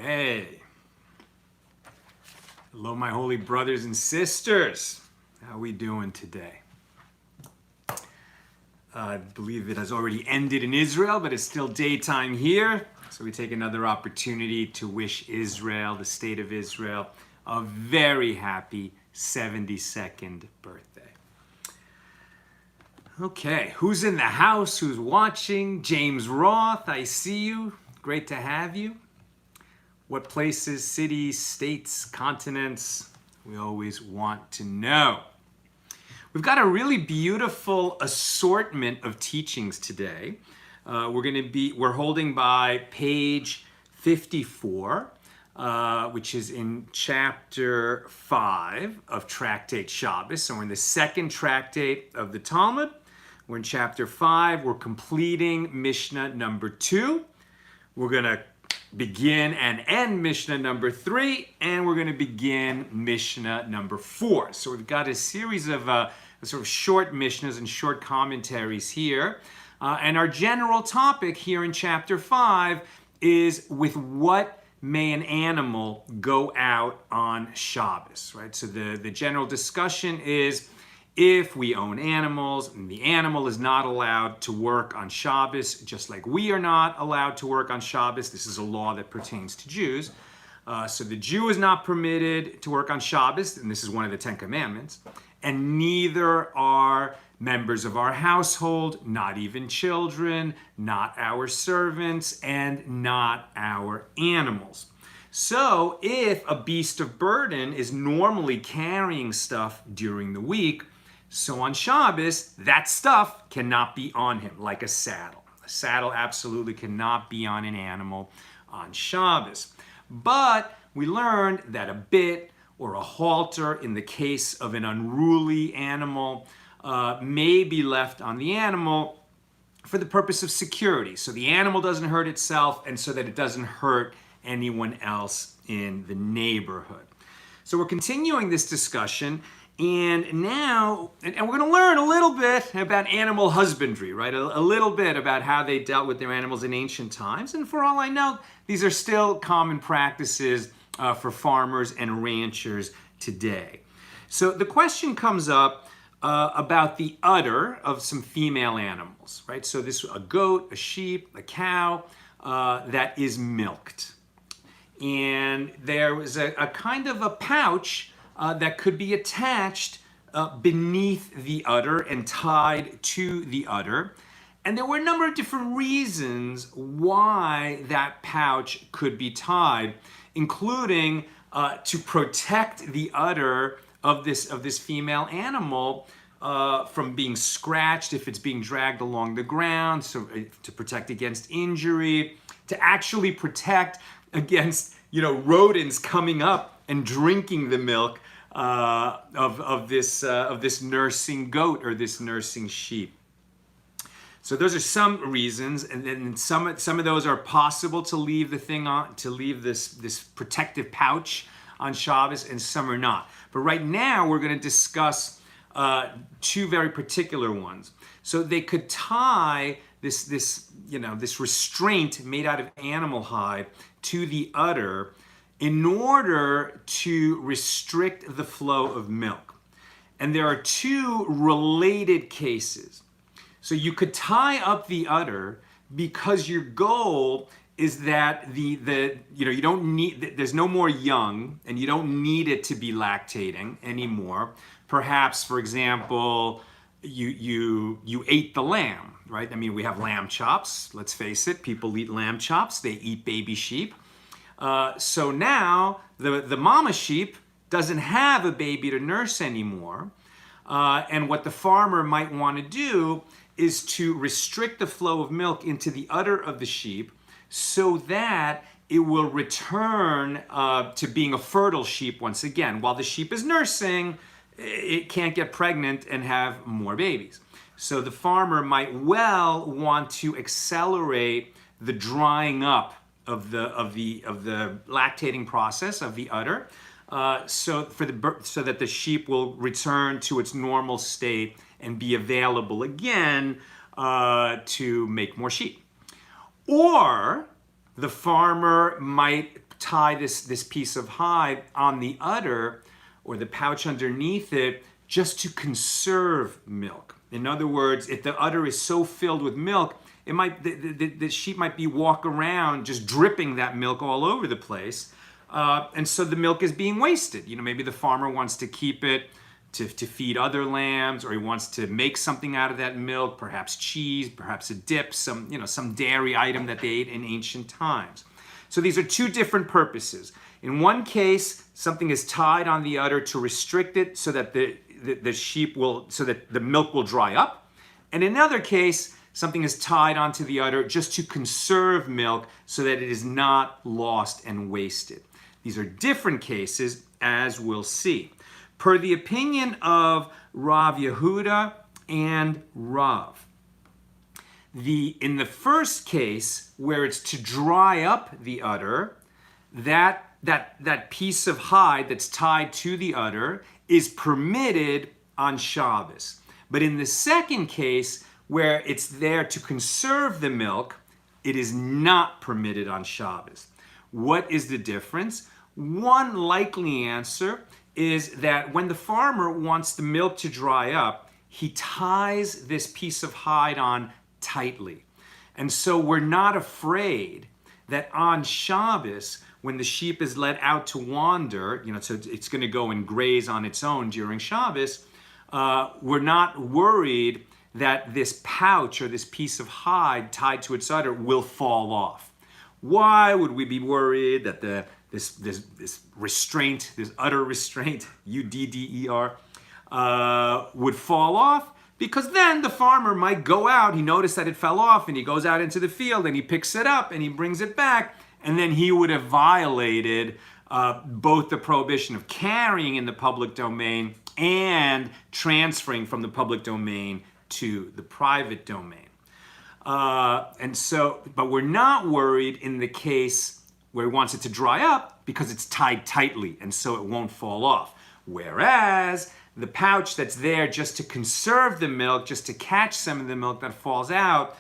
Okay. Hello, my holy brothers and sisters. How are we doing today? I believe it has already ended in Israel, but it's still daytime here. So we take another opportunity to wish Israel, the state of Israel, a very happy 72nd birthday. Okay, who's in the house? Who's watching? James Roth, I see you. Great to have you. What places, cities, states, continents? We always want to know. We've got a really beautiful assortment of teachings today. We're holding by page 54, which is in chapter 5 of Tractate Shabbos. So we're in the second tractate of the Talmud. We're in chapter 5. We're completing Mishnah number 2. We're going to begin and end Mishnah number 3, and we're going to begin Mishnah number 4. So we've got a series of sort of short Mishnahs and short commentaries here. And our general topic here in chapter 5 is with what may an animal go out on Shabbos, right? So the general discussion is if we own animals and the animal is not allowed to work on Shabbos, just like we are not allowed to work on Shabbos. This is a law that pertains to Jews. So the Jew is not permitted to work on Shabbos, and this is one of the 10 Commandments, and neither are members of our household, not even children, not our servants, and not our animals. So if a beast of burden is normally carrying stuff during the week, so on Shabbos, that stuff cannot be on him, like a saddle. A saddle absolutely cannot be on an animal on Shabbos. But we learned that a bit or a halter in the case of an unruly animal may be left on the animal for the purpose of security. So the animal doesn't hurt itself and so that it doesn't hurt anyone else in the neighborhood. So we're continuing this discussion, and now, and we're going to learn a little bit about animal husbandry, right? A little bit about how they dealt with their animals in ancient times. And for all I know, these are still common practices for farmers and ranchers today. So the question comes up about the udder of some female animals, right? So this a goat, a sheep, a cow that is milked. And there was a kind of a pouch that could be attached beneath the udder and tied to the udder. And there were a number of different reasons why that pouch could be tied, including to protect the udder of this female animal from being scratched if it's being dragged along the ground, so to protect against injury, to actually protect against rodents coming up and drinking the milk of this nursing goat or this nursing sheep. So those are some reasons, and then some of those are possible to leave the thing on, to leave this protective pouch on Shabbos, and some are not. But right now we're going to discuss two very particular ones. So they could tie this restraint made out of animal hide to the udder in order to restrict the flow of milk. And there are two related cases. So you could tie up the udder because your goal is that you don't need, there's no more young and you don't need it to be lactating anymore. Perhaps, for example, you ate the lamb, right? I mean, we have lamb chops. Let's face it, people eat lamb chops. They eat baby sheep. So now the mama sheep doesn't have a baby to nurse anymore. And what the farmer might want to do is to restrict the flow of milk into the udder of the sheep so that it will return to being a fertile sheep once again. While the sheep is nursing, it can't get pregnant and have more babies. So the farmer might well want to accelerate the drying up of the lactating process of the udder, so that the sheep will return to its normal state and be available again to make more sheep. Or the farmer might tie this piece of hide on the udder or the pouch underneath it just to conserve milk. In other words, if the udder is so filled with milk, it might the sheep might be walk around just dripping that milk all over the place, and so the milk is being wasted. Maybe the farmer wants to keep it to feed other lambs, or he wants to make something out of that milk, perhaps cheese, perhaps a dip, some dairy item that they ate in ancient times. So these are two different purposes. In one case, something is tied on the udder to restrict it so that the sheep so that the milk will dry up. And in another case, something is tied onto the udder just to conserve milk so that it is not lost and wasted. These are different cases, as we'll see. Per the opinion of Rav Yehuda and Rav, in the first case, where it's to dry up the udder, that piece of hide that's tied to the udder is permitted on Shabbos. But in the second case, where it's there to conserve the milk, it is not permitted on Shabbos. What is the difference? One likely answer is that when the farmer wants the milk to dry up, he ties this piece of hide on tightly. And so we're not afraid that on Shabbos, when the sheep is let out to wander, so it's going to go and graze on its own during Shabbos, we're not worried that this pouch or this piece of hide tied to its udder will fall off. Why would we be worried that this restraint, this udder restraint, UDDER, would fall off? Because then the farmer might go out, he noticed that it fell off, and he goes out into the field and he picks it up and he brings it back, and then he would have violated both the prohibition of carrying in the public domain and transferring from the public domain to the private domain. But we're not worried in the case where he wants it to dry up because it's tied tightly and so it won't fall off. Whereas the pouch that's there just to conserve the milk, just to catch some of the milk that falls out,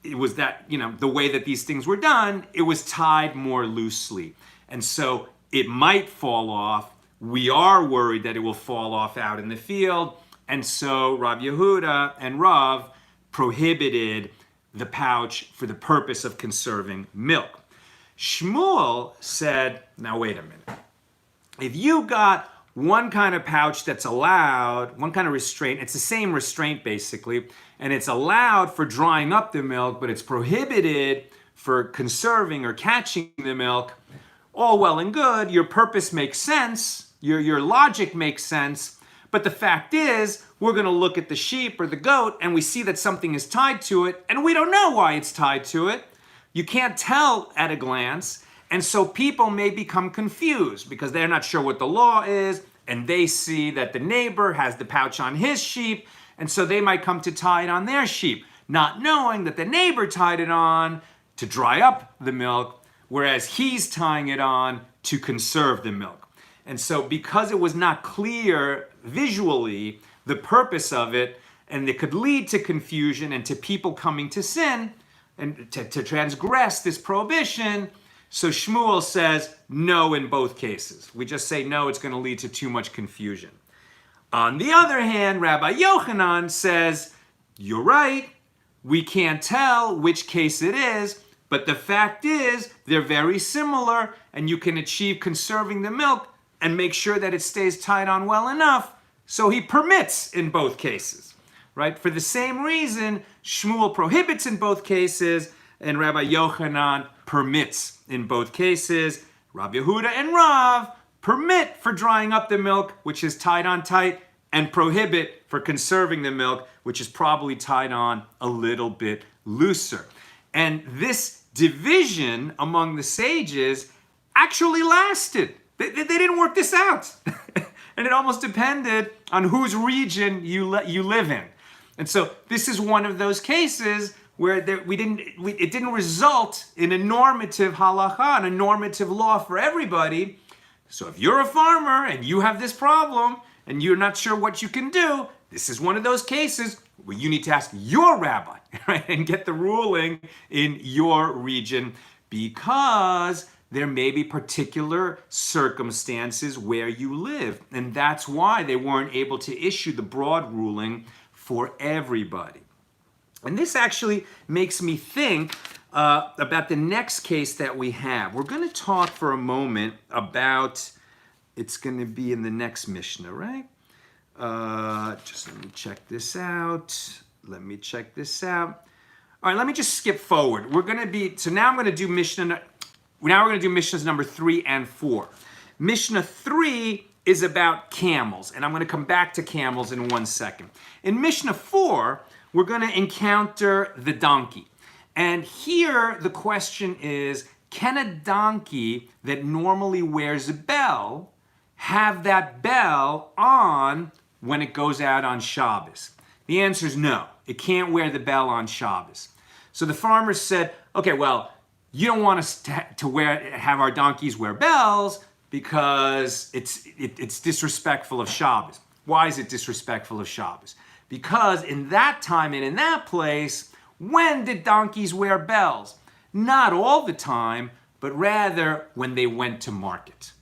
it was that, the way that these things were done, it was tied more loosely. And so it might fall off. We are worried that it will fall off out in the field. And so Rav Yehuda and Rav prohibited the pouch for the purpose of conserving milk. Shmuel said, now wait a minute. If you got one kind of pouch that's allowed, one kind of restraint, it's the same restraint basically, and it's allowed for drying up the milk, but it's prohibited for conserving or catching the milk, all well and good, your purpose makes sense, your logic makes sense, but the fact is, we're going to look at the sheep or the goat and we see that something is tied to it, and we don't know why it's tied to it. You can't tell at a glance, and so people may become confused because they're not sure what the law is, and they see that the neighbor has the pouch on his sheep, and so they might come to tie it on their sheep, not knowing that the neighbor tied it on to dry up the milk, whereas he's tying it on to conserve the milk. And so because it was not clear visually the purpose of it, and it could lead to confusion and to people coming to sin and to transgress this prohibition, so Shmuel says no in both cases. We just say no, it's going to lead to too much confusion. On the other hand, Rabbi Yochanan says, you're right, we can't tell which case it is, but the fact is they're very similar, and you can achieve conserving the milk and make sure that it stays tied on well enough, so he permits in both cases, right? For the same reason, Shmuel prohibits in both cases, and Rabbi Yochanan permits in both cases. Rabbi Yehuda and Rav permit for drying up the milk, which is tied on tight, and prohibit for conserving the milk, which is probably tied on a little bit looser. And this division among the sages actually lasted. They didn't work this out. And it almost depended on whose region you live in. And so this is one of those cases where it didn't result in a normative halacha, a normative law for everybody. So if you're a farmer and you have this problem and you're not sure what you can do, this is one of those cases where you need to ask your rabbi, right, and get the ruling in your region, because there may be particular circumstances where you live. And that's why they weren't able to issue the broad ruling for everybody. And this actually makes me think about the next case that we have. We're going to talk for a moment about, it's going to be in the next Mishnah, right? Just let me check this out. Let me check this out. All right, let me just skip forward. We're going to be, so now I'm going to do Mishnah, now we're going to do Mishnahs number 3 and 4. Mishnah 3 is about camels, and I'm going to come back to camels in 1 second. In Mishnah 4, we're going to encounter the donkey. And here the question is, can a donkey that normally wears a bell have that bell on when it goes out on Shabbos? The answer is no. It can't wear the bell on Shabbos. So the farmers said, okay, well, you don't want us to have our donkeys wear bells because it's disrespectful of Shabbos. Why is it disrespectful of Shabbos? Because in that time and in that place, when did donkeys wear bells? Not all the time, but rather when they went to market,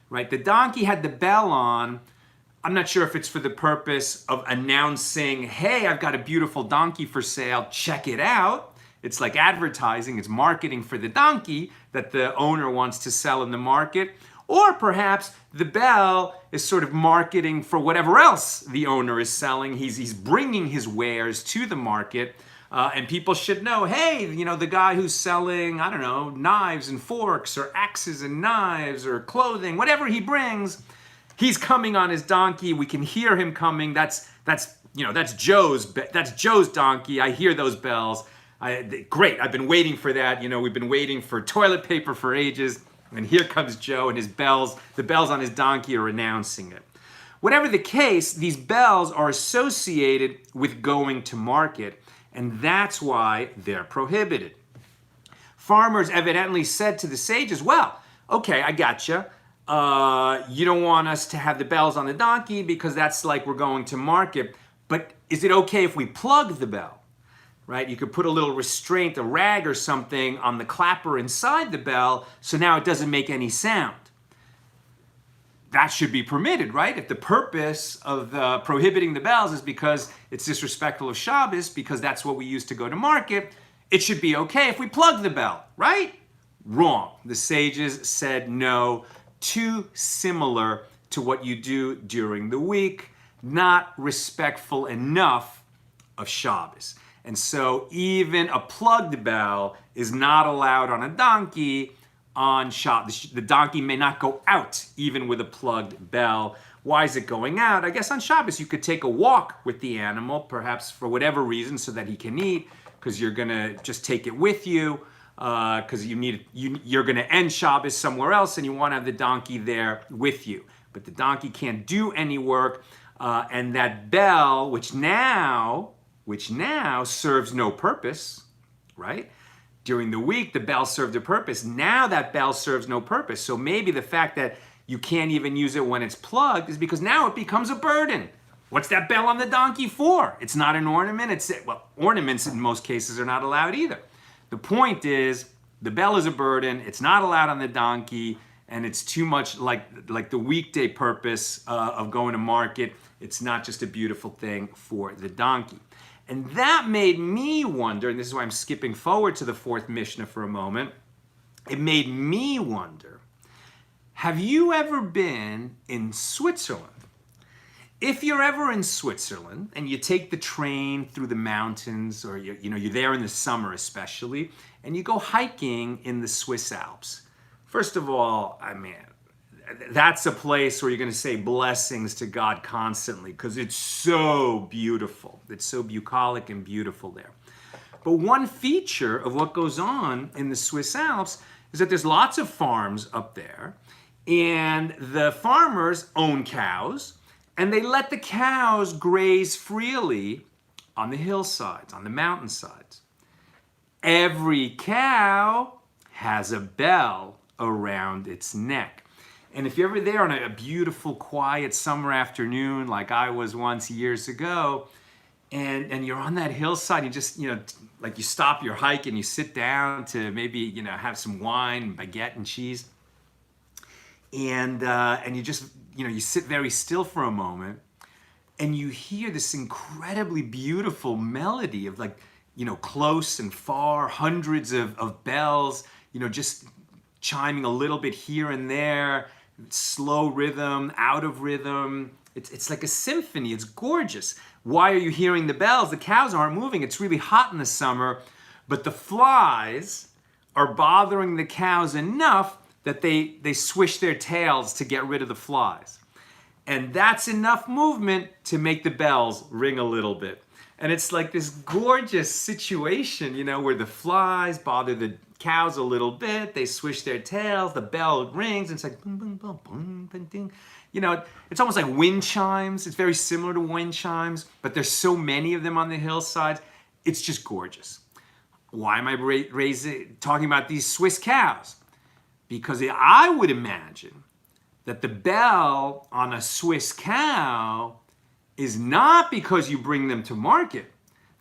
right? The donkey had the bell on. I'm not sure if it's for the purpose of announcing, hey, I've got a beautiful donkey for sale, check it out. It's like advertising, it's marketing for the donkey that the owner wants to sell in the market. Or perhaps the bell is sort of marketing for whatever else the owner is selling. He's bringing his wares to the market. And people should know, hey, you know, the guy who's selling, I don't know, knives and forks or axes and knives or clothing, whatever he brings, he's coming on his donkey. We can hear him coming. That's Joe's donkey. I hear those bells. Great, I've been waiting for that. You know, we've been waiting for toilet paper for ages. And here comes Joe and his bells, the bells on his donkey are announcing it. Whatever the case, these bells are associated with going to market, and that's why they're prohibited. Farmers evidently said to the sages, well, okay, I gotcha. You don't want us to have the bells on the donkey because that's like we're going to market, but is it okay if we plug the bell? Right? You could put a little restraint, a rag or something on the clapper inside the bell, so now it doesn't make any sound. That should be permitted, right? If the purpose of prohibiting the bells is because it's disrespectful of Shabbos, because that's what we use to go to market, it should be okay if we plug the bell, right? Wrong. The sages said no, too similar to what you do during the week, not respectful enough of Shabbos. And so even a plugged bell is not allowed on a donkey on Shabbos. The donkey may not go out even with a plugged bell. Why is it going out? I guess on Shabbos you could take a walk with the animal, perhaps for whatever reason, so that he can eat, because you're gonna just take it with you, because you're gonna end Shabbos somewhere else and you want to have the donkey there with you. But the donkey can't do any work, and that bell, which now serves no purpose, right? During the week, the bell served a purpose. Now that bell serves no purpose. So maybe the fact that you can't even use it when it's plugged is because now it becomes a burden. What's that bell on the donkey for? It's not an ornament. Ornaments in most cases are not allowed either. The point is, the bell is a burden. It's not allowed on the donkey, and it's too much like the weekday purpose of going to market. It's not just a beautiful thing for the donkey. And that made me wonder, and this is why I'm skipping forward to the 4th Mishnah for a moment. It made me wonder, have you ever been in Switzerland? If you're ever in Switzerland and you take the train through the mountains, or you're there in the summer especially, and you go hiking in the Swiss Alps. First of all, I mean, that's a place where you're going to say blessings to God constantly because it's so beautiful. It's so bucolic and beautiful there. But one feature of what goes on in the Swiss Alps is that there's lots of farms up there, and the farmers own cows, and they let the cows graze freely on the hillsides, on the mountainsides. Every cow has a bell around its neck. And if you're ever there on a beautiful, quiet summer afternoon, like I was once years ago, and you're on that hillside. You just, like you stop your hike and you sit down to maybe, have some wine, baguette and cheese. And you just, you sit very still for a moment, and you hear this incredibly beautiful melody of like, close and far, hundreds of bells, just chiming a little bit here and there, slow rhythm, out of rhythm. It's like a symphony. It's gorgeous. Why are you hearing the bells? The cows aren't moving. It's really hot in the summer, but the flies are bothering the cows enough that they swish their tails to get rid of the flies. And that's enough movement to make the bells ring a little bit. And it's like this gorgeous situation, where the flies bother the cows a little bit, they swish their tails, the bell rings, and it's like boom, boom, boom, boom, boom, boom. It's almost like wind chimes. It's very similar to wind chimes, but there's so many of them on the hillsides. It's just gorgeous. Why am I talking about these Swiss cows? Because I would imagine that the bell on a Swiss cow is not because you bring them to market.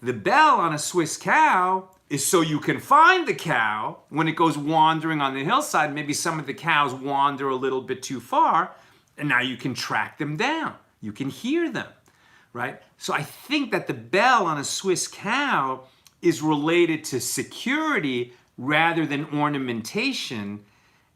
The bell on a Swiss cow is so you can find the cow when it goes wandering on the hillside. Maybe some of the cows wander a little bit too far, and now you can track them down. You can hear them, right? So I think that the bell on a Swiss cow is related to security rather than ornamentation.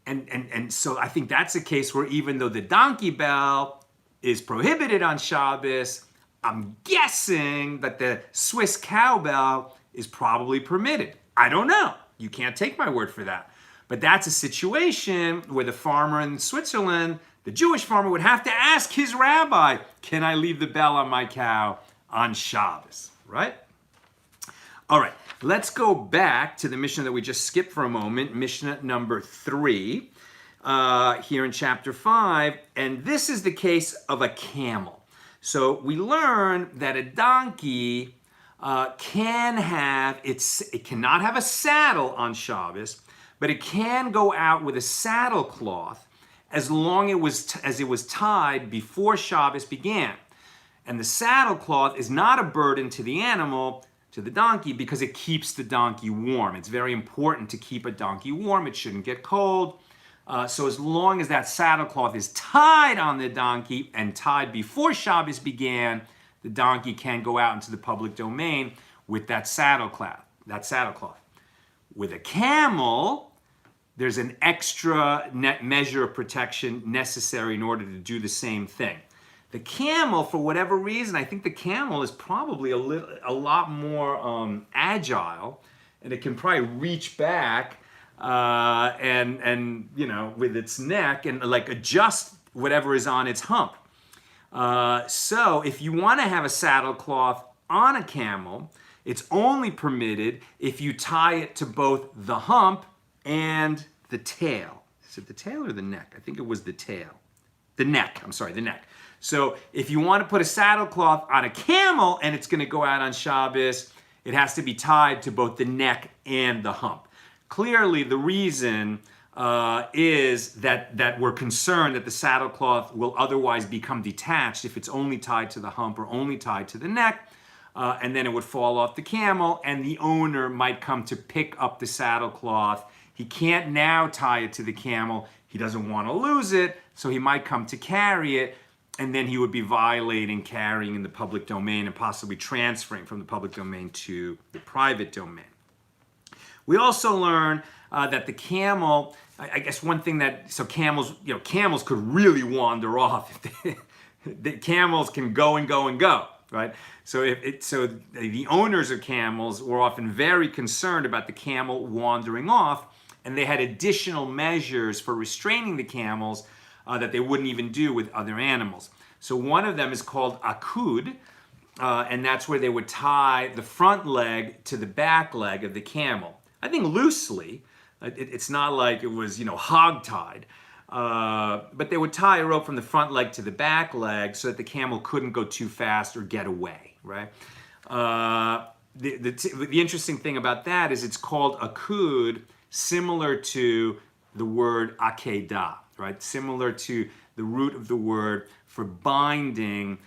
And so I think that's a case where even though the donkey bell is prohibited on Shabbos, I'm guessing that the Swiss cow bell is probably permitted. I don't know. You can't take my word for that. But that's a situation where the farmer in Switzerland, the Jewish farmer, would have to ask his rabbi, can I leave the bell on my cow on Shabbos, right? All right, let's go back to the Mishnah that we just skipped for a moment, Mishnah number 3, here in chapter 5, and this is the case of a camel. So we learn that a donkey it cannot have a saddle on Shabbos, but it can go out with a saddlecloth as long as it was tied before Shabbos began. And the saddlecloth is not a burden to the animal, to the donkey, because it keeps the donkey warm. It's very important to keep a donkey warm. It shouldn't get cold. So as long as that saddlecloth is tied on the donkey and tied before Shabbos began, the donkey can go out into the public domain with that saddlecloth. With a camel, there's an extra measure of protection necessary in order to do the same thing. The camel, for whatever reason, I think the camel is probably a lot more agile, and it can probably reach back and with its neck and like adjust whatever is on its hump. So if you want to have a saddlecloth on a camel, it's only permitted if you tie it to both the hump and the tail. Is it the tail or the neck? I think it was the tail. The neck. So if you want to put a saddlecloth on a camel and it's going to go out on Shabbos, it has to be tied to both the neck and the hump. Clearly, the reason is that we're concerned that the saddlecloth will otherwise become detached if it's only tied to the hump or only tied to the neck, and then it would fall off the camel, and the owner might come to pick up the saddlecloth. He can't now tie it to the camel. He doesn't want to lose it, so he might come to carry it, and then he would be violating carrying in the public domain and possibly transferring from the public domain to the private domain. We also learn that the camel, I guess one thing camels could really wander off. The camels can go and go and go, right? So the owners of camels were often very concerned about the camel wandering off, and they had additional measures for restraining the camels that they wouldn't even do with other animals. So one of them is called akud, and that's where they would tie the front leg to the back leg of the camel. I think loosely. It's not like it was, hog-tied. But they would tie a rope from the front leg to the back leg so that the camel couldn't go too fast or get away, right? The interesting thing about that is it's called akud, similar to the word akedah, right? Similar to the root of the word for binding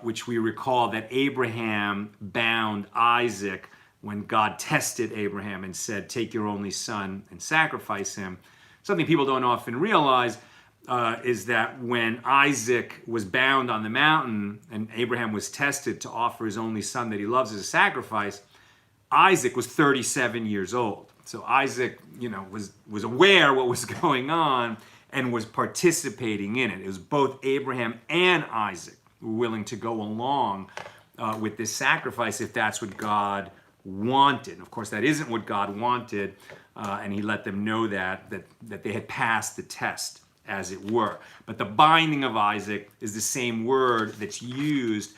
which we recall that Abraham bound Isaac when God tested Abraham and said, take your only son and sacrifice him. Something people don't often realize is that when Isaac was bound on the mountain and Abraham was tested to offer his only son that he loves as a sacrifice, Isaac was 37 years old. So Isaac, was aware what was going on and was participating in it. It was both Abraham and Isaac who were willing to go along with this sacrifice if that's what God wanted. And of course, that isn't what God wanted, and he let them know that they had passed the test, as it were. But the binding of Isaac is the same word that's used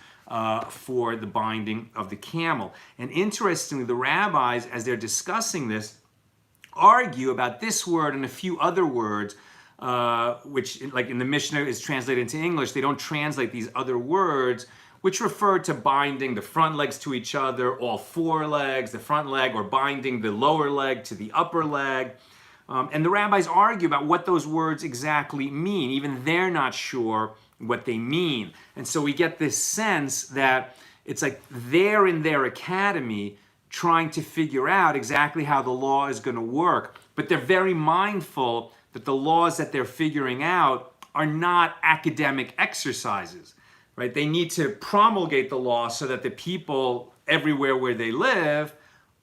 for the binding of the camel. And interestingly, the rabbis, as they're discussing this, argue about this word and a few other words, which, like in the Mishnah, is translated into English. They don't translate these other words, which refer to binding the front legs to each other, all four legs, the front leg, or binding the lower leg to the upper leg. And the rabbis argue about what those words exactly mean. Even they're not sure what they mean. And so we get this sense that it's like they're in their academy trying to figure out exactly how the law is going to work. But they're very mindful that the laws that they're figuring out are not academic exercises, right? They need to promulgate the law so that the people everywhere where they live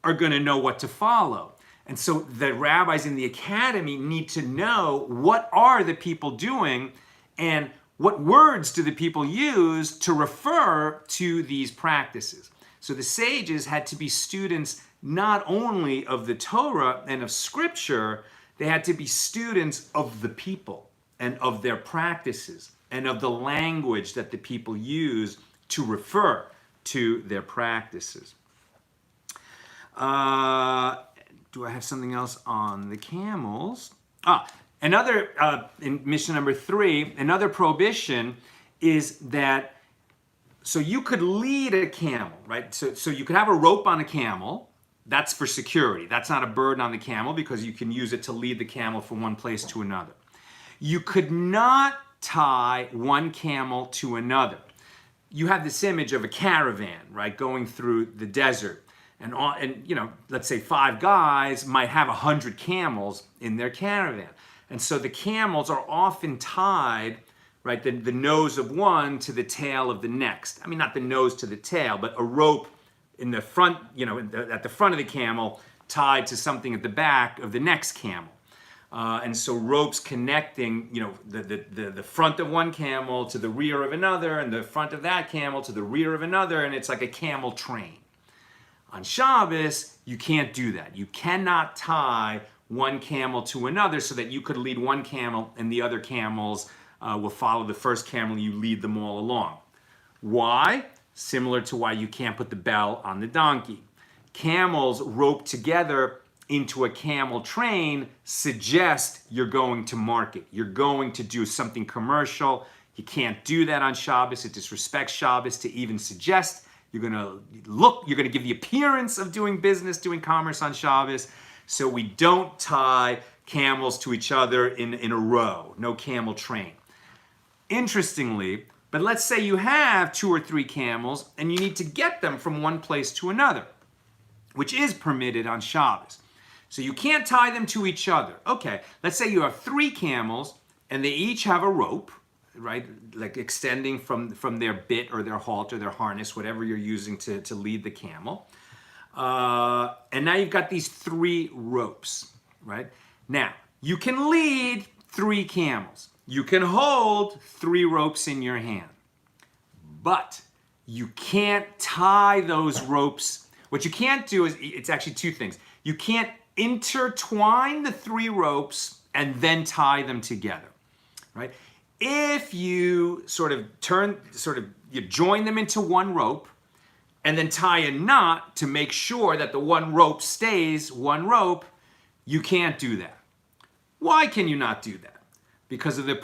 are going to know what to follow. And so the rabbis in the academy need to know what are the people doing and what words do the people use to refer to these practices. So the sages had to be students not only of the Torah and of Scripture, they had to be students of the people and of their practices and of the language that the people use to refer to their practices. Do I have something else on the camels? Another, in Mishnah number 3, another prohibition is that, so you could lead a camel, right? So you could have a rope on a camel. That's for security. That's not a burden on the camel because you can use it to lead the camel from one place to another. You could not tie one camel to another. You have this image of a caravan, right, going through the desert. And let's say 5 guys might have 100 camels in their caravan. And so the camels are often tied, right, the nose of one to the tail of the next. I mean, not the nose to the tail, but a rope in the front, at the front of the camel tied to something at the back of the next camel. And so ropes connecting, the front of one camel to the rear of another, and the front of that camel to the rear of another, and it's like a camel train. On Shabbos, you can't do that. You cannot tie one camel to another so that you could lead one camel and the other camels will follow the first camel, you lead them all along. Why? Similar to why you can't put the bell on the donkey. Camels roped together into a camel train suggest you're going to market. You're going to do something commercial. You can't do that on Shabbos. It disrespects Shabbos to even suggest you're going to give the appearance of doing business, doing commerce on Shabbos. So we don't tie camels to each other in a row. No camel train. Interestingly, but let's say you have 2 or 3 camels and you need to get them from one place to another, which is permitted on Shabbos. So you can't tie them to each other. Okay, let's say you have 3 camels and they each have a rope, right? Like extending from their bit or their halter, their harness, whatever you're using to lead the camel. And now you've got these 3 ropes, right? Now, you can lead 3 camels. You can hold 3 ropes in your hand. But you can't tie those ropes. What you can't do is, it's actually 2 things. You can't intertwine the 3 ropes and then tie them together, right? If you you join them into one rope and then tie a knot to make sure that the one rope stays one rope, you can't do that. Why can you not do that? Because of the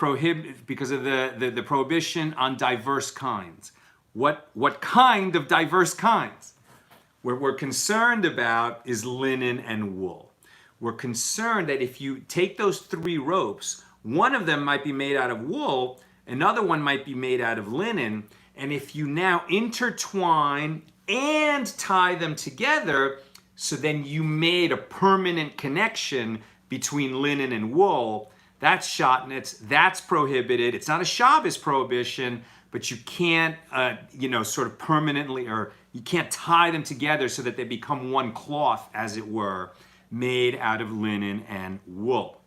prohibition on diverse kinds. What kind of diverse kinds? What we're concerned about is linen and wool. We're concerned that if you take those 3 ropes, one of them might be made out of wool, another one might be made out of linen, And if you now intertwine and tie them together, so then you made a permanent connection between linen and wool, that's shotnetz, that's prohibited. It's not a Shabbos prohibition, but you can't, sort of permanently, or you can't tie them together so that they become one cloth, as it were, made out of linen and wool.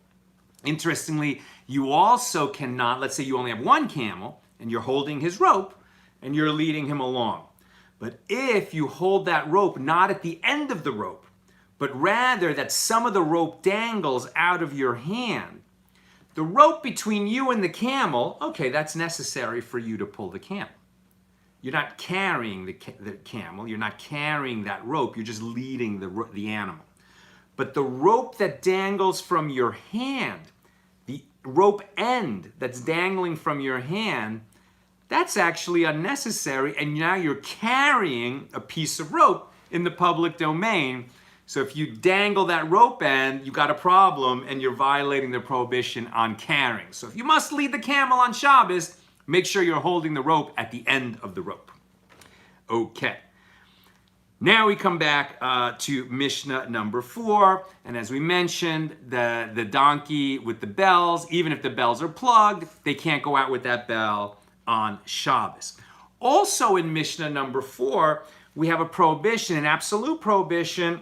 Interestingly, you also cannot, let's say you only have one camel and you're holding his rope and you're leading him along. But if you hold that rope not at the end of the rope, but rather that some of the rope dangles out of your hand, the rope between you and the camel, okay, that's necessary for you to pull the camel. You're not carrying the camel, you're not carrying that rope, you're just leading the animal. But the rope that dangles from your hand, the rope end that's dangling from your hand, that's actually unnecessary, and now you're carrying a piece of rope in the public domain. So if you dangle that rope end, you got a problem and you're violating the prohibition on carrying. So if you must lead the camel on Shabbos, make sure you're holding the rope at the end of the rope. Okay. Now we come back to Mishnah number 4. And as we mentioned, the donkey with the bells, even if the bells are plugged, they can't go out with that bell on Shabbos. Also in Mishnah number 4, we have a prohibition, an absolute prohibition.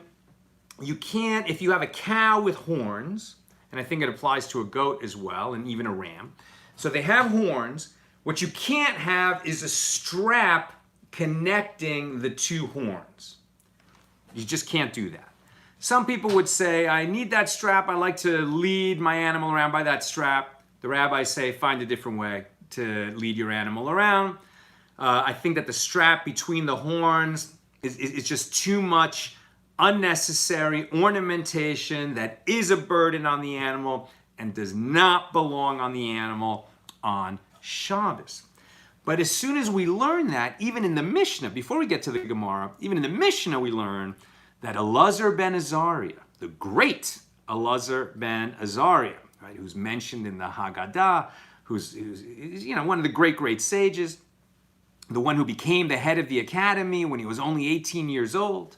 You can't, if you have a cow with horns, and I think it applies to a goat as well, and even a ram. So they have horns. What you can't have is a strap connecting the two horns. You just can't do that. Some people would say, I need that strap. I like to lead my animal around by that strap. The rabbis say, find a different way to lead your animal around. I think that the strap between the horns is just too much unnecessary ornamentation that is a burden on the animal and does not belong on the animal on Shabbos. But as soon as we learn that, even in the Mishnah, before we get to the Gemara, even in the Mishnah we learn that Elazar ben Azarya, the great Elazar ben Azarya, right, who's mentioned in the Haggadah, who's one of the great sages, the one who became the head of the academy when he was only 18 years old,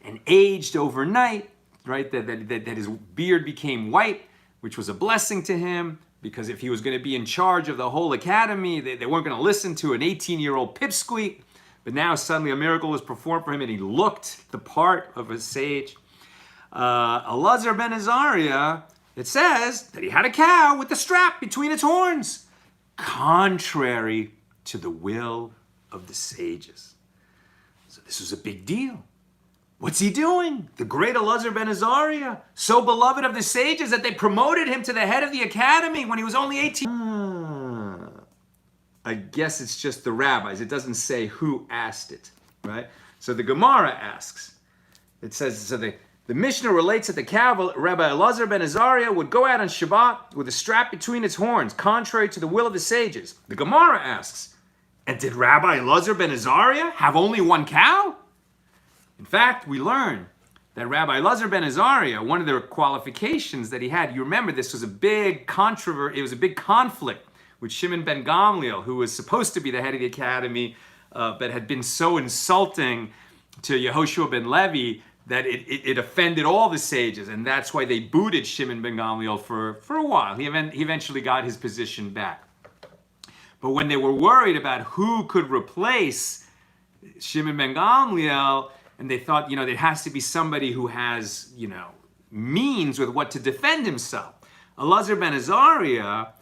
and aged overnight, right? That his beard became white, which was a blessing to him, because if he was going to be in charge of the whole academy, they weren't going to listen to an 18-year-old pipsqueak. But now suddenly a miracle was performed for him, and he looked the part of a sage. Elazar ben Azarya, it says that he had a cow with the strap between its horns, contrary to the will of the sages. So this was a big deal. What's he doing? The great Elazar ben Azarya, so beloved of the sages that they promoted him to the head of the academy when he was only 18. I guess it's just the rabbis. It doesn't say who asked it, right? So the Gemara asks. It says, so the Mishnah relates that the cow, Rabbi Elazar ben Azarya, would go out on Shabbat with a strap between its horns, contrary to the will of the sages. The Gemara asks, and did Rabbi Elazar ben Azarya have only one cow? In fact, we learn that Rabbi Elazar ben Azarya, one of the qualifications that he had, you remember this was a big controversy, it was a big conflict with Shimon ben Gamliel, who was supposed to be the head of the academy, but had been so insulting to Yehoshua ben Levi that it offended all the sages, and that's why they booted Shimon ben Gamliel for a while. He eventually got his position back. But when they were worried about who could replace Shimon ben Gamliel, and they thought, there has to be somebody who has, means with what to defend himself. Elazar ben Azarya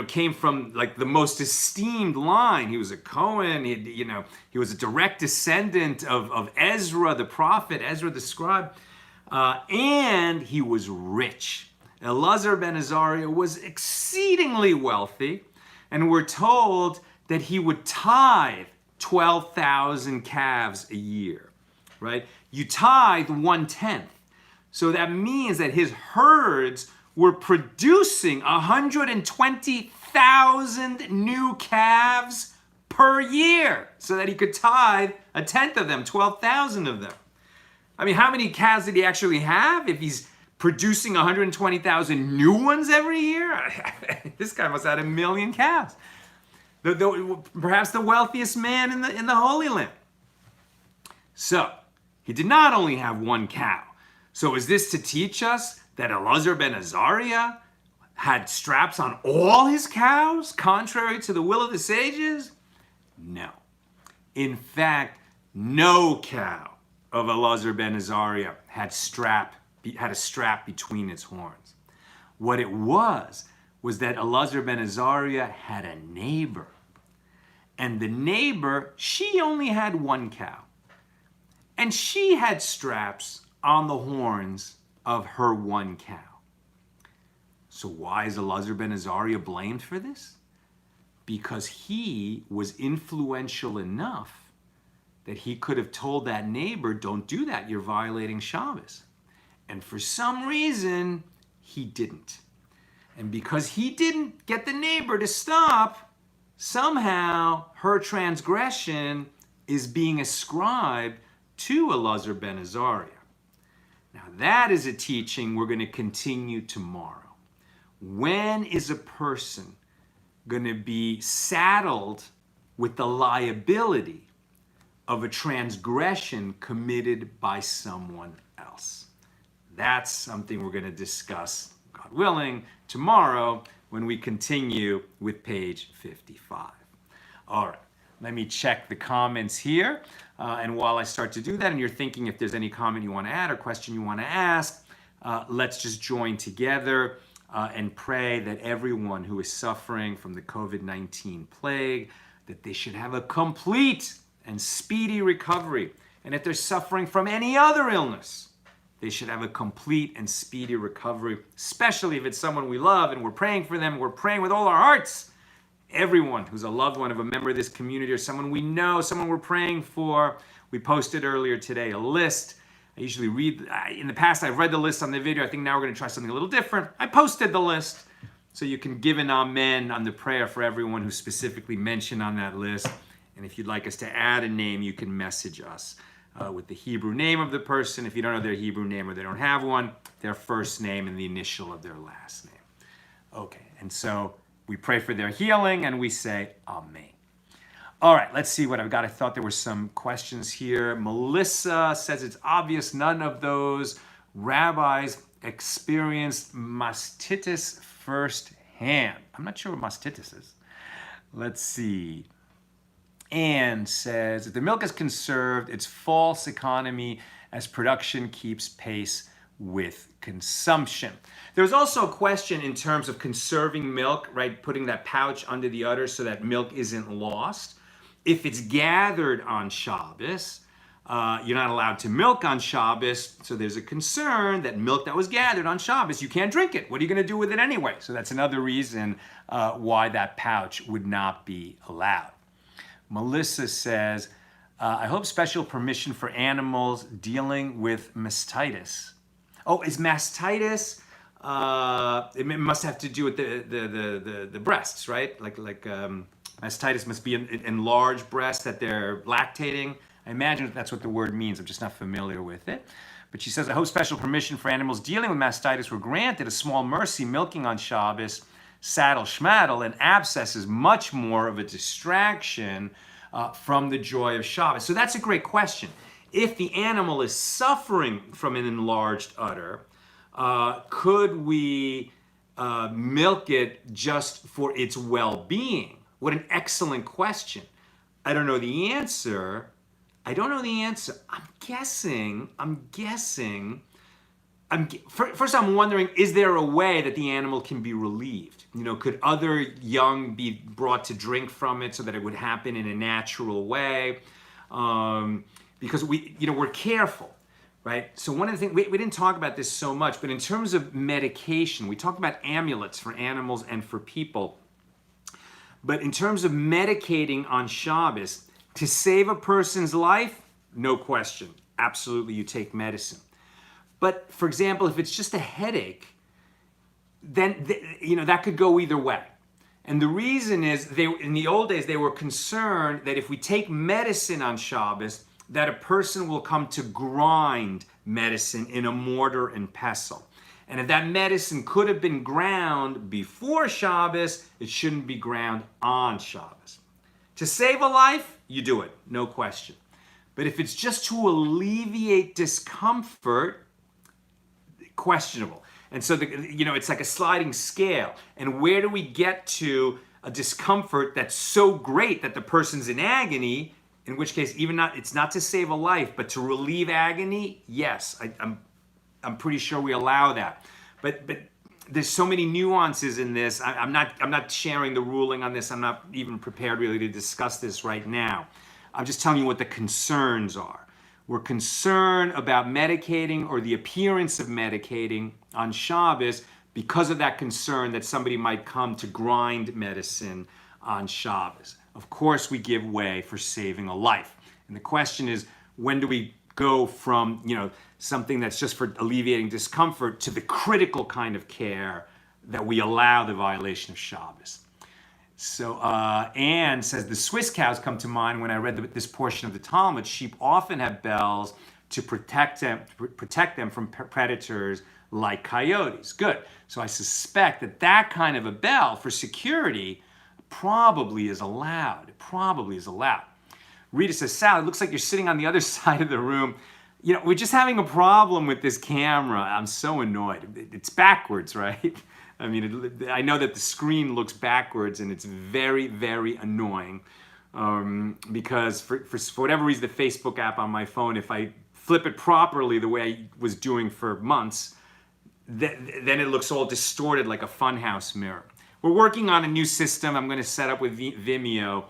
came from like the most esteemed line. He was a Cohen. He was a direct descendant of Ezra the prophet, Ezra the scribe, and he was rich. Elazar ben Azarya was exceedingly wealthy, and we're told that he would tithe 12,000 calves a year, right? You tithe 1/10. So that means that his herds were producing 120,000 new calves per year so that he could tithe 1/10 of them, 12,000 of them. I mean, how many calves did he actually have if he's producing 120,000 new ones every year? This guy must have had 1 million calves. Perhaps the wealthiest man in the Holy Land. So, he did not only have one cow. So is this to teach us that Elazar ben Azarya had straps on all his cows, contrary to the will of the sages? No. In fact, no cow of Elazar ben Azarya had a strap between its horns. What it was that Elazar ben Azarya had a neighbor. And the neighbor, she only had one cow. And she had straps on the horns of her one cow. So why is Elazar ben Azarya blamed for this? Because he was influential enough that he could have told that neighbor, don't do that, you're violating Shabbos. And for some reason, he didn't. And because he didn't get the neighbor to stop, somehow her transgression is being ascribed to Elazar ben Azarya. Now that is a teaching we're going to continue tomorrow. When is a person going to be saddled with the liability of a transgression committed by someone else? That's something we're going to discuss, God willing, tomorrow when we continue with page 55. All right, let me check the comments here. And while I start to do that, and you're thinking if there's any comment you want to add or question you want to ask, let's just join together and pray that everyone who is suffering from the COVID-19 plague, that they should have a complete and speedy recovery. And if they're suffering from any other illness, they should have a complete and speedy recovery, especially if it's someone we love and we're praying for them, we're praying with all our hearts. Everyone who's a loved one of a member of this community or someone we know, someone we're praying for. We posted earlier today a list. I usually read, in the past I've read the list on the video. I think now we're going to try something a little different. I posted the list so you can give an amen on the prayer for everyone who's specifically mentioned on that list. And if you'd like us to add a name, you can message us with the Hebrew name of the person. If you don't know their Hebrew name or they don't have one, their first name and the initial of their last name. Okay, and so we pray for their healing and we say amen. All right, let's see what I've got. I thought there were some questions here. Melissa says it's obvious none of those rabbis experienced mastitis firsthand. I'm not sure what mastitis is. Let's see. Anne says, if the milk is conserved, it's false economy as production keeps pace with consumption. There was also a question in terms of conserving milk, right? Putting that pouch under the udder so that milk isn't lost. If it's gathered on Shabbos, you're not allowed to milk on Shabbos, so there's a concern that milk that was gathered on Shabbos, you can't drink it. What are you going to do with it anyway? So that's another reason why that pouch would not be allowed. Melissa says, I hope special permission for animals dealing with mastitis. Oh, is mastitis, it must have to do with the breasts, right? Like mastitis must be enlarged breasts that they're lactating. I imagine that's what the word means. I'm just not familiar with it. But she says, I hope special permission for animals dealing with mastitis were granted. A small mercy, milking on Shabbos, saddle schmaddle, and abscess is much more of a distraction from the joy of Shabbos. So that's a great question. If the animal is suffering from an enlarged udder, could we milk it just for its well-being? What an excellent question. I don't know the answer. I'm guessing. First I'm wondering, is there a way that the animal can be relieved? You know, could other young be brought to drink from it so that it would happen in a natural way? Because we're careful, right? So one of the things, we didn't talk about this so much, but in terms of medication, we talked about amulets for animals and for people. But in terms of medicating on Shabbos, to save a person's life, no question. Absolutely, you take medicine. But for example, if it's just a headache, then that could go either way. And the reason is, in the old days, they were concerned that if we take medicine on Shabbos, that a person will come to grind medicine in a mortar and pestle. And if that medicine could have been ground before Shabbos, it shouldn't be ground on Shabbos. To save a life, you do it, no question. But if it's just to alleviate discomfort, questionable. And so, it's like a sliding scale. And where do we get to a discomfort that's so great that the person's in agony, in which case, it's not to save a life, but to relieve agony? Yes, I'm pretty sure we allow that. But there's so many nuances in this. I'm not sharing the ruling on this. I'm not even prepared really to discuss this right now. I'm just telling you what the concerns are. We're concerned about medicating or the appearance of medicating on Shabbos because of that concern that somebody might come to grind medicine on Shabbos. Of course, we give way for saving a life. And the question is, when do we go from, something that's just for alleviating discomfort to the critical kind of care that we allow the violation of Shabbos? So Anne says, the Swiss cows come to mind when I read this portion of the Talmud. Sheep often have bells to protect them from predators like coyotes. Good. So I suspect that kind of a bell for security probably is allowed. It probably is allowed. Rita says, Sal, it looks like you're sitting on the other side of the room. We're just having a problem with this camera. I'm so annoyed. It's backwards, right? I mean, I know that the screen looks backwards, and it's very, very annoying because for whatever reason, the Facebook app on my phone, if I flip it properly the way I was doing for months, then it looks all distorted like a funhouse mirror. We're working on a new system I'm going to set up with Vimeo,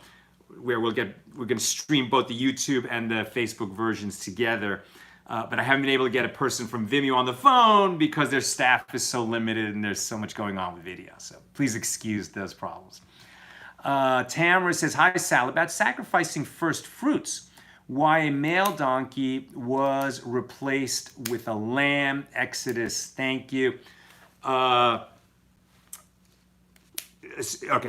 where we're going to stream both the YouTube and the Facebook versions together. But I haven't been able to get a person from Vimeo on the phone because their staff is so limited and there's so much going on with video. So please excuse those problems. Tamara says, hi, Sal, about sacrificing first fruits. Why a male donkey was replaced with a lamb. Exodus, thank you. Okay,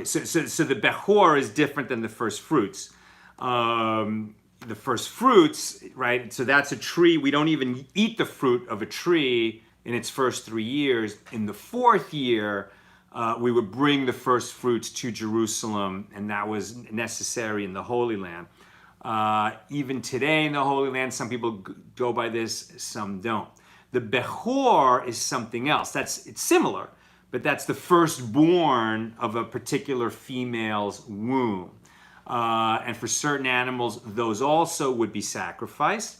so the Bechor is different than the first fruits. The first fruits, right? So that's a tree. We don't even eat the fruit of a tree in its first 3 years. In the 4th year, we would bring the first fruits to Jerusalem, and that was necessary in the Holy Land. Even today in the Holy Land, some people go by this, some don't. The Bechor is something else. It's similar, but that's the firstborn of a particular female's womb. And for certain animals, those also would be sacrificed.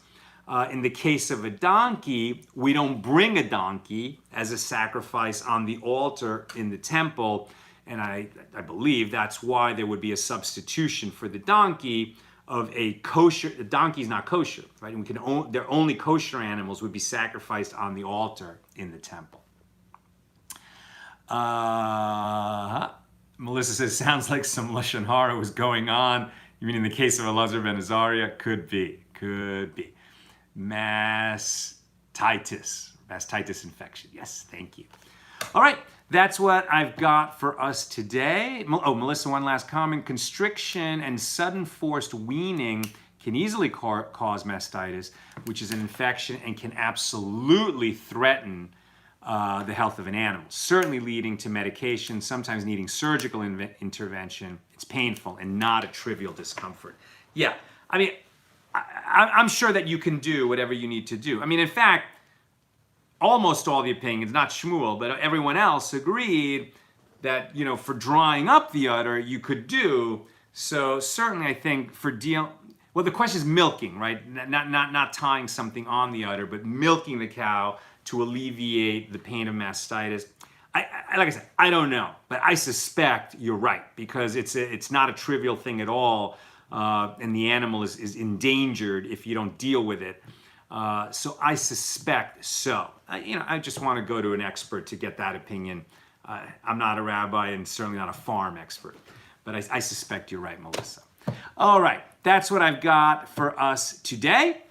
In the case of a donkey, we don't bring a donkey as a sacrifice on the altar in the temple. And I believe that's why there would be a substitution for the donkey of a kosher. The donkey's not kosher, right? And their only kosher animals would be sacrificed on the altar in the temple. Melissa says, sounds like some Lashon Hara was going on. You mean in the case of Elazar ben Azarya? Could be. Mastitis infection. Yes, thank you. All right, that's what I've got for us today. Oh, Melissa, one last comment. Constriction and sudden forced weaning can easily cause mastitis, which is an infection and can absolutely threaten the health of an animal, certainly leading to medication, sometimes needing surgical intervention. It's painful and not a trivial discomfort. Yeah, I mean, I'm sure that you can do whatever you need to do. I mean, in fact, almost all the opinions, not Shmuel, but everyone else agreed that, for drying up the udder, you could do. So certainly I think well, the question is milking, right? Not tying something on the udder, but milking the cow to alleviate the pain of mastitis. Like I said, I don't know, but I suspect you're right because it's not a trivial thing at all, and the animal is endangered if you don't deal with it. So I suspect so. I just want to go to an expert to get that opinion. I'm not a rabbi and certainly not a farm expert, but I suspect you're right, Melissa. All right, that's what I've got for us today.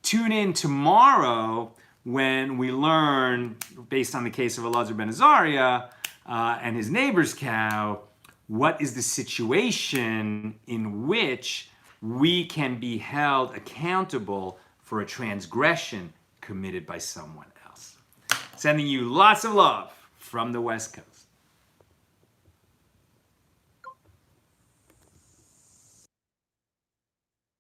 Tune in tomorrow when we learn, based on the case of Elazar ben Azarya and his neighbor's cow, what is the situation in which we can be held accountable for a transgression committed by someone else. Sending you lots of love from the West Coast.